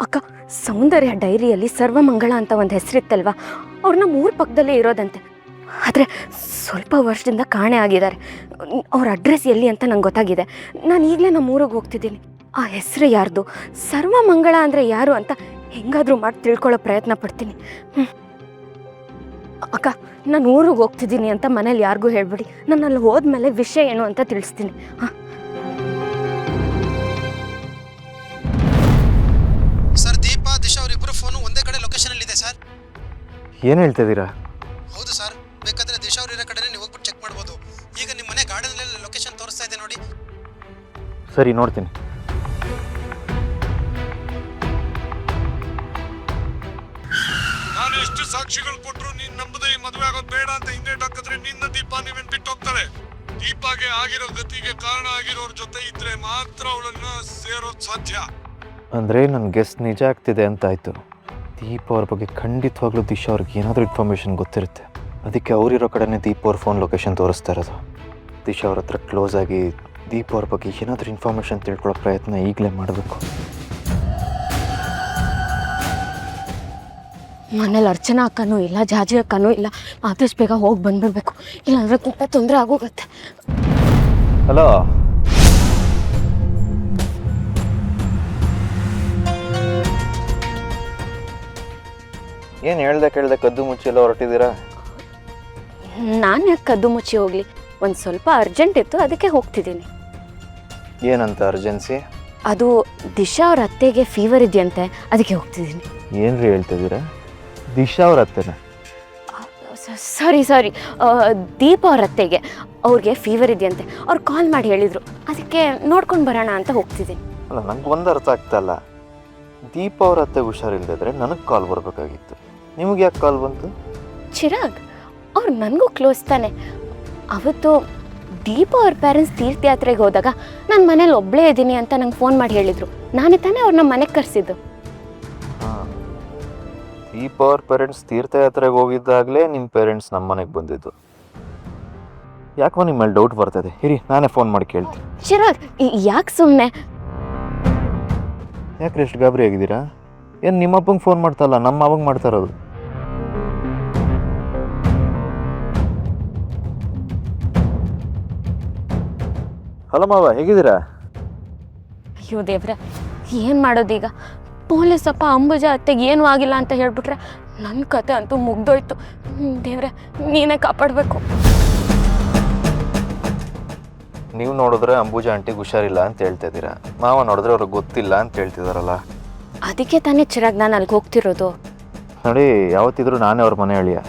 ಅಕ್ಕ, ಸೌಂದರ್ಯ ಡೈರಿಯಲ್ಲಿ ಸರ್ವಮಂಗಳ ಅಂತ ಒಂದು ಹೆಸರಿತ್ತಲ್ವ, ಅವ್ರನ್ನ 3 ಪಕ್ಕದಲ್ಲೇ ಇರೋದಂತೆ. ಆದರೆ ಸ್ವಲ್ಪ ವರ್ಷದಿಂದ ಕಾಣೆ ಆಗಿದ್ದಾರೆ. ಅವ್ರ ಅಡ್ರೆಸ್ ಎಲ್ಲಿ ಅಂತ ನಂಗೆ ಗೊತ್ತಾಗಿದೆ. ನಾನು ಈಗಲೇ ನಮ್ಮ ಊರಿಗೆ ಹೋಗ್ತಿದ್ದೀನಿ. ಆ ಹೆಸರು ಯಾರ್ದು, ಸರ್ವಮಂಗಳ ಅಂದರೆ ಯಾರು ಅಂತ ಹೆಂಗಾದರೂ ಮಾಡಿ ತಿಳ್ಕೊಳ್ಳೋ ಪ್ರಯತ್ನ ಪಡ್ತೀನಿ. ಅಕ್ಕ, ನಾನು ಊರಿಗೆ ಹೋಗ್ತಿದ್ದೀನಿ ಅಂತ ಮನೇಲಿ ಯಾರಿಗೂ ಹೇಳ್ಬಿಡಿ. ನಾನು ಅಲ್ಲಿ ಹೋದ್ಮೇಲೆ ವಿಷಯ ಏನು ಅಂತ ತಿಳಿಸ್ತೀನಿ. ಹಾಂ ಸರ್, ದೀಪಾ ದಿಶಾ ಅವರಿಬ್ಬರು ಫೋನು ಒಂದೇ ಕಡೆ ಲೊಕೇಶನ್ ಇದೆ ಸರ್. ಏನು ಹೇಳ್ತಾ ಇದ್ದೀರಾ? ಹೌದು ಸರ್, ಬೇಕಾದ್ರೆ ದಿಶಾ ಅವ್ರ ಇರೋ ಕಡೆನೇ ನೀವು ಹೋಗ್ಬಿಟ್ಟು ಚೆಕ್ ಮಾಡ್ಬೋದು. ಈಗ ನಿಮ್ಮ ಮನೆ ಗಾರ್ಡನ್ ಲೊಕೇಶನ್ ತೋರಿಸ್ತಾ ಇದೆ ನೋಡಿ. ಸರಿ, ನೋಡ್ತೀನಿ. ನಾನು ಎಷ್ಟು ಸಾಕ್ಷಿಗಳು ಕೊಟ್ಟರು ನೀನ್ ನಂಬದೆ ಈ ಮದುವೆ ಆಗೋದು ಬೇಡ ಅಂತ ಹಿಂದೇಟ್ ಹಾಕಿದ್ರೆ ನಿನ್ನ ದೀಪಾ ನೀವೇನ್ ಬಿಟ್ಟು ಹೋಗ್ತಾಳೆ. ದೀಪಾಗೆ ಆಗಿರೋ ಗತಿಗೆ ಕಾರಣ ಆಗಿರೋರ್ ಜೊತೆ ಇದ್ರೆ ಮಾತ್ರ ಅವಳನ್ನ ಸೇರೋದು ಸಾಧ್ಯ. ಅಂದರೆ ನನ್ನ ಗೆಸ್ ನಿಜ ಆಗ್ತಿದೆ ಅಂತಾಯಿತು. ದೀಪ ಅವ್ರ ಬಗ್ಗೆ ಖಂಡಿತವಾಗ್ಲೂ ದಿಶಾ ಅವ್ರಿಗೆ ಏನಾದರೂ ಇನ್ಫಾರ್ಮೇಷನ್ ಗೊತ್ತಿರುತ್ತೆ. ಅದಕ್ಕೆ ಅವರಿರೋ ಕಡೆನೇ ದೀಪ ಅವ್ರ ಫೋನ್ ಲೊಕೇಶನ್ ತೋರಿಸ್ತಾ ಇರೋದು. ದಿಶಾ ಅವ್ರ ಹತ್ರ ಕ್ಲೋಸ್ ಆಗಿ ದೀಪ ಅವ್ರ ಬಗ್ಗೆ ಏನಾದರೂ ಇನ್ಫಾರ್ಮೇಷನ್ ತಿಳ್ಕೊಳ್ಳೋ ಪ್ರಯತ್ನ ಈಗಲೇ ಮಾಡಬೇಕು. ಮನೇಲಿ ಅರ್ಚನಾ ಅಕ್ಕನೂ ಇಲ್ಲ, ಜಾಜಿ ಅಕ್ಕನೂ ಇಲ್ಲ. ಆದಷ್ಟು ಬೇಗ ಹೋಗಿ ಬಂದ್ಬಿಡ್ಬೇಕು, ಇಲ್ಲಾಂದರೆ ತುಂಬ ತೊಂದರೆ ಆಗೋಗುತ್ತೆ. ಹಲೋ, ಏನು ಹೇಳ್ದೆ ಕದ್ದು ಮುಚ್ಚಿ ಎಲ್ಲ ಹೊರಟಿದ್ದೀರಾ? ನಾನು ಯಾಕೆ ಕದ್ದು ಮುಚ್ಚಿ ಹೋಗಲಿ, ಒಂದು ಸ್ವಲ್ಪ ಅರ್ಜೆಂಟ್ ಇತ್ತು, ಅದಕ್ಕೆ ಹೋಗ್ತಿದ್ದೀನಿ. ಏನಂತ ಅರ್ಜೆನ್ಸಿ? ಅದು ದಿಶಾ ಅವ್ರ ಅತ್ತೆಗೆ ಫೀವರ್ ಇದೆಯಂತೆ, ಅದಕ್ಕೆ ಹೋಗ್ತಿದ್ದೀನಿ. ಏನು ರೀ ಹೇಳ್ತಿದ್ದೀರಾ? ದಿಶಾ ಅವ್ರ ಅತ್ತೆನ? ಸಾರಿ, ದೀಪ ಅವ್ರ ಅತ್ತೆಗೆ, ಅವ್ರಿಗೆ ಫೀವರ್ ಇದೆಯಂತೆ. ಅವ್ರು ಕಾಲ್ ಮಾಡಿ ಹೇಳಿದರು, ಅದಕ್ಕೆ ನೋಡ್ಕೊಂಡು ಬರೋಣ ಅಂತ ಹೋಗ್ತಿದ್ದೀನಿ. ಅಲ್ಲ, ನಂಗೆ ಒಂದು ಅರ್ಥ ಆಗ್ತಾಯಿಲ್ಲ. ದೀಪ ಅವ್ರ ಅತ್ತೆಗೆ ಹುಷಾರಿಲ್ಲದಿದ್ರೆ ನನಗೆ ಕಾಲ್ ಬರಬೇಕಾಗಿತ್ತು, ನಿಮಗೆ ಯಾಕೆ ಕಾಲ್ ಬಂತು? ಚಿರಾಗ್, ಅವ್ರು ನನಗೂ ಕ್ಲೋಸ್ ತಾನೆ. ಅವತ್ತು ದೀಪ ಅವ್ರ ಪೇರೆಂಟ್ಸ್ ತೀರ್ಥಯಾತ್ರೆಗೆ ಹೋದಾಗ ನಾನು ಮನೇಲಿ ಒಬ್ಬಳೇ ಇದ್ದೀನಿ ಅಂತ ನಂಗೆ ಫೋನ್ ಮಾಡಿ ಹೇಳಿದರು. ನಾನೇ ತಾನೇ ಅವ್ರನ್ನ ಮನೆಗೆ ಕರೆಸಿದ್ದು. ಹಾಂ, ದೀಪ ಅವ್ರ ಪೇರೆಂಟ್ಸ್ ತೀರ್ಥಯಾತ್ರೆಗೆ ಹೋಗಿದ್ದಾಗಲೇ ನಿಮ್ಮ ಪೇರೆಂಟ್ಸ್ ನಮ್ಮ ಮನೆಗೆ ಬಂದಿದ್ದು. ಯಾಕೆ ನಿಮ್ಮ ಮೇಲೆ ಡೌಟ್ ಬರ್ತದೆ? ಇರಿ, ನಾನೇ ಫೋನ್ ಮಾಡಿ ಕೇಳ್ತೀನಿ. ಚಿರಾಗ್, ಯಾಕೆ ಸುಮ್ಮನೆ? ಯಾಕೆ ಎಷ್ಟು ಗಾಬರಿ ಆಗಿದ್ದೀರಾ? ಏನು ನಿಮ್ಮ ಅಪ್ಪಂಗೆ ಫೋನ್ ಮಾಡ್ತಾರಲ್ಲ, ನಮ್ಮ ಮಾವಂಗೆ ಮಾಡ್ತಾ ಇರೋದು. ಹಲೋ ಮಾವ, ಹೇಗಿದ್ದೀರಾ? ಅಯ್ಯೋ ದೇವ್ರೆ, ಏನು ಮಾಡೋದೀಗ? ಪೊಲೀಸಪ್ಪ ಅಂಬುಜಾ ಅತ್ತೆಗೆ ಏನೂ ಆಗಿಲ್ಲ ಅಂತ ಹೇಳ್ಬಿಟ್ರೆ ನನ್ನ ಕತೆ ಅಂತೂ ಮುಗ್ದೋಯ್ತು. ದೇವ್ರೆ, ನೀನೇ ಕಾಪಾಡಬೇಕು. ನೀವು ನೋಡಿದ್ರೆ ಅಂಬುಜಾ ಆಂಟಿಗೆ ಹುಷಾರಿಲ್ಲ ಅಂತ ಹೇಳ್ತಾ ಇದ್ದೀರಾ, ಮಾವ ನೋಡಿದ್ರೆ ಅವ್ರಿಗೆ ಗೊತ್ತಿಲ್ಲ ಅಂತ ಹೇಳ್ತಿದಾರಲ್ಲ. ಅದಕ್ಕೆ ತಾನೇ ಚಿರಾಗ್ ನಾನು ಅಲ್ಲಿಗೆ ಹೋಗ್ತಿರೋದು. ನೋಡಿ, ಯಾವತ್ತಿದ್ರೂ ನಾನೇ ಅವ್ರ ಮನೆ ಅಳಿಯ.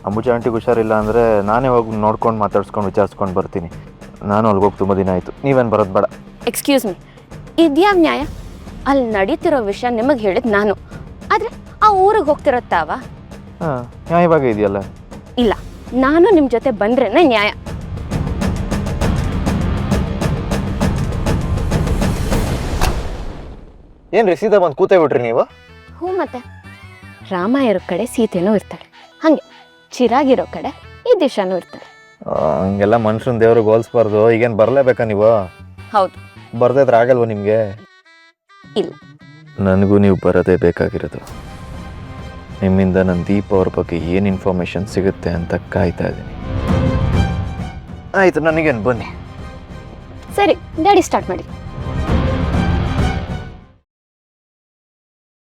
ಅಂಬುಜಾ ಆಂಟಿಗೆ ಹುಷಾರಿಲ್ಲ ಅಂದರೆ ನಾನೇ ಹೋಗಿ ನೋಡ್ಕೊಂಡು ಮಾತಾಡ್ಸ್ಕೊಂಡು ವಿಚಾರಿಸ್ಕೊಂಡು ಬರ್ತೀನಿ. ನಾನು ಅಲ್ಲಿಗೆ ಹೋಗಿ ತುಂಬ ದಿನ ಆಯಿತು, ನೀವೇನು ಬರೋದು ಬೇಡ. ಎಕ್ಸ್ಕ್ಯೂಸ್ ಮೀ, ಇದ್ಯಾವ ನ್ಯಾಯ? ಅಲ್ಲಿ ನಡೀತಿರೋ ವಿಷಯ ನಿಮಗೆ ಹೇಳಿದ್ ನಾನು, ಆದರೆ ಆ ಊರಿಗೆ ಹೋಗ್ತಿರೋ ತಾವ? ಹಾಂ, ನ್ಯಾಯವಾಗೇ ಇದೆಯಲ್ಲ. ಇಲ್ಲ, ನಾನು ನಿಮ್ಮ ಜೊತೆ ಬಂದ್ರೇನೆ ನ್ಯಾಯ. ಏನು ರೀ, ಸೀದಾ ಬಂದು ಕೂತೇ ಬಿಟ್ರಿ ನೀವು? ಹ್ಞೂ, ಮತ್ತೆ ರಾಮ ಇರೋ ಕಡೆ ಸೀತೆನೂ ಇರ್ತಾಳೆ, ಹಾಗೆ ಚಿರಾಗಿರೋ ಕಡೆ ಈ ದಿಶಾನೂ ಇರ್ತಾಳೆ. ಹಂಗೆಲ್ಲ ಮನುಷ್ಯನ ದೇವ್ರಿಗೆ ಹೋಲಿಸ್ಬಾರ್ದು. ಈಗೇನು ಬರಲೇಬೇಕಾ ನೀವು? ಹೌದು. ಬರ್ದೇ ಇದ್ರೆ ಆಗಲ್ವ ನಿಮಗೆ? ಇಲ್ಲ, ನನಗೂ ನೀವು ಬರೋದೇ ಬೇಕಾಗಿರೋದು. ನಿಮ್ಮಿಂದ ನನ್ನ ದೀಪ ಅವ್ರ ಬಗ್ಗೆ ಏನು ಇನ್ಫಾರ್ಮೇಷನ್ ಸಿಗುತ್ತೆ ಅಂತ ಕಾಯ್ತಾ ಇದ್ದೀನಿ. ಆಯಿತು, ನನಗೇನು, ಬನ್ನಿ. ಸರಿ, ಗಾಡಿ ಸ್ಟಾರ್ಟ್ ಮಾಡಿ.